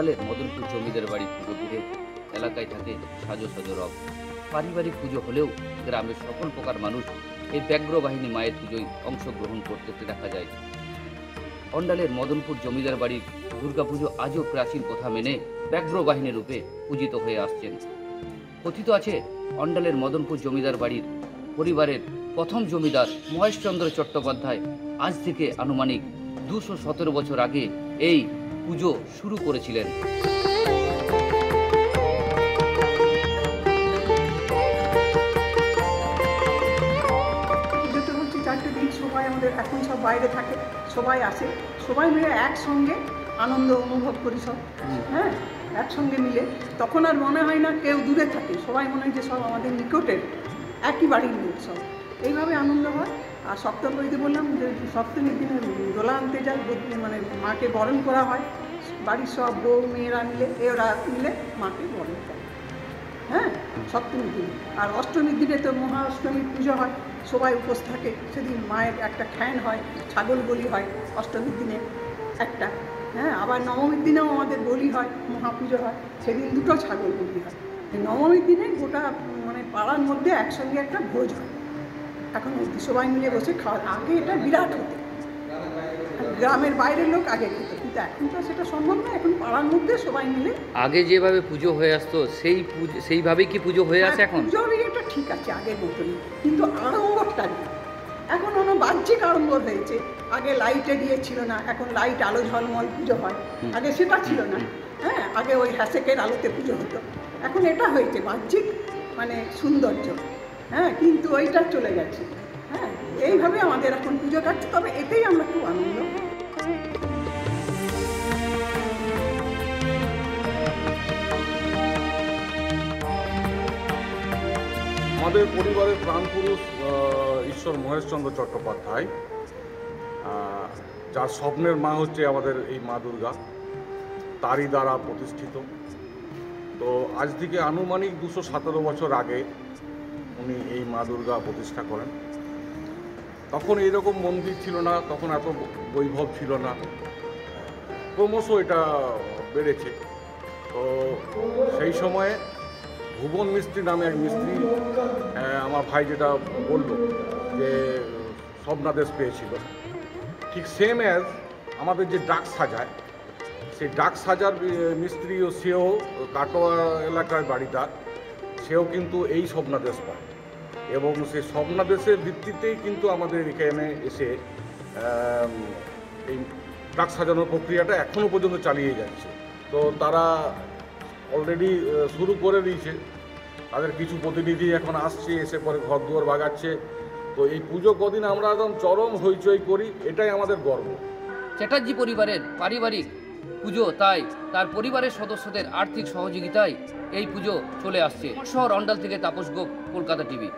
অন্ডালের মদনপুর জমিদার বাড়ির পুজো ঘিরে এলাকায় থাকে সাজো সাজো রব। পারিবারিক পুজো হলেও গ্রামের সকল প্রকার মানুষ এই ব্যগ্র বাহিনী মায়ের পুজোয় অংশগ্রহণ করতে দেখা যায়। অন্ডালের মদনপুর জমিদার বাড়ির দুর্গাপুজো আজও প্রাচীন কথা মেনে ব্যগ্র বাহিনী রূপে পূজিত হয়ে আসছেন। কথিত আছে অন্ডালের মদনপুর জমিদার বাড়ির পরিবারের প্রথম জমিদার মহেশচন্দ্র চট্টোপাধ্যায় আজ থেকে আনুমানিক 217 বছর আগে এই পুজো শুরু করেছিলেন। পুজোতে হচ্ছে 4টে দিন, সবাই আমাদের এখন সব বাইরে থাকে, সবাই আসে, সবাই মিলে একসঙ্গে আনন্দ অনুভব করি সব। হ্যাঁ, একসঙ্গে মিলে তখন আর মনে হয় না কেউ দূরে থাকে, সবাই মনে হয় যে সব আমাদের নিকটের একই বাড়ির লোক সব। এইভাবে আনন্দ হয়। আর সপ্তমীতে বললাম যে সপ্তমীর দিনে দোলা আনতে যায়, মানে মাকে বরণ করা হয়, বাড়ির সব বউ মেয়েরা মিলে এরা মিলে মাকে বরণ করে। হ্যাঁ, সপ্তমীর দিনে। আর অষ্টমীর দিনে তো মহা অষ্টমীর পুজো হয়, সবাই উপোস থাকে, সেদিন মায়ের একটা খ্যান হয়, ছাগল বলি হয় অষ্টমীর দিনে একটা। হ্যাঁ, আবার নবমীর দিনেও আমাদের বলি হয়, মহাপুজো হয়, সেদিন 2টো ছাগল বলি হয়। নবমীর দিনে গোটা মানে পাড়ার মধ্যে একসঙ্গে একটা ভোজ হয়। এখন সবাই মিলে বসে খাওয়া। আগে এটা বিরাট হতো, গ্রামের বাইরের লোক আগে খেত, কিন্তু এখন তো সেটা সম্ভব না। এখন পাড়ার মধ্যে সবাই মিলে আগে যেভাবে পুজো হয়ে আসতো সেইভাবেই কি পুজো হয়ে আছে এখন? পুজোর ইয়েটা ঠিক আছে আগের মতনই, কিন্তু আড়ম্বরটা নেই। এখন অন্য বাহ্যিক আড়ম্বর হয়েছে। আগে লাইটে দিয়ে ছিল না, এখন লাইট আলো ঝলমল পুজো হয়, আগে সেটা ছিল না। হ্যাঁ, আগে ওই হ্যাসেকের আলোতে পুজো হতো, এখন এটা হয়েছে বাহ্যিক মানে সৌন্দর্য। হ্যাঁ, কিন্তু ওইটা চলে গেছে। হ্যাঁ, এইভাবে আমাদের এখন পুজো কাটছে, তবে এতেই আমরা খুব আনন্দ। আমাদের পরিবারের প্রাণপুরুষ ঈশ্বর মহেশচন্দ্র চট্টোপাধ্যায়, যার স্বপ্নের মা হচ্ছে আমাদের এই মা দুর্গা, তারই দ্বারা প্রতিষ্ঠিত। তো আজ থেকে আনুমানিক 217 বছর আগে উনি এই মা দুর্গা প্রতিষ্ঠা করেন। তখন এইরকম মন্দির ছিল না, তখন এত বৈভব ছিল না, ক্রমশ এটা বেড়েছে। তো সেই সময়ে ভুবন মিস্ত্রি নামে এক মিস্ত্রি, আমার ভাই যেটা বলল যে স্বপ্নাদেশ পেয়েছিল, ঠিক সেম অ্যাজ আমাদের যে ডাক সাজায়, সেই ডাক সাজার মিস্ত্রিও সেও কাটোয়া এলাকার বাড়িদার, সেও কিন্তু এই স্বপ্নাদেশ পায়, এবং সেই স্বপ্নাদেশের ভিত্তিতেই কিন্তু আমাদের এখানে এসে এই ডাক সাজানোর প্রক্রিয়াটা এখনও পর্যন্ত চালিয়ে যাচ্ছে। তো তারা অলরেডি শুরু করে দিয়েছে, তাদের কিছু প্রতিনিধি এখন আসছে, এসে পরে ঘর দুয়ার বাগাচ্ছে। তো এই পুজো কদিন আমরা একদম চরম হইচই করি, এটাই আমাদের গর্ব। চ্যাটার্জি পরিবারের পারিবারিক পুজো, তাই তার পরিবারের সদস্যদের আর্থিক সহযোগিতায় এই পুজো চলে আসছে। শহর অন্ডাল থেকে তাপস গোপ, কলকাতা টিভি।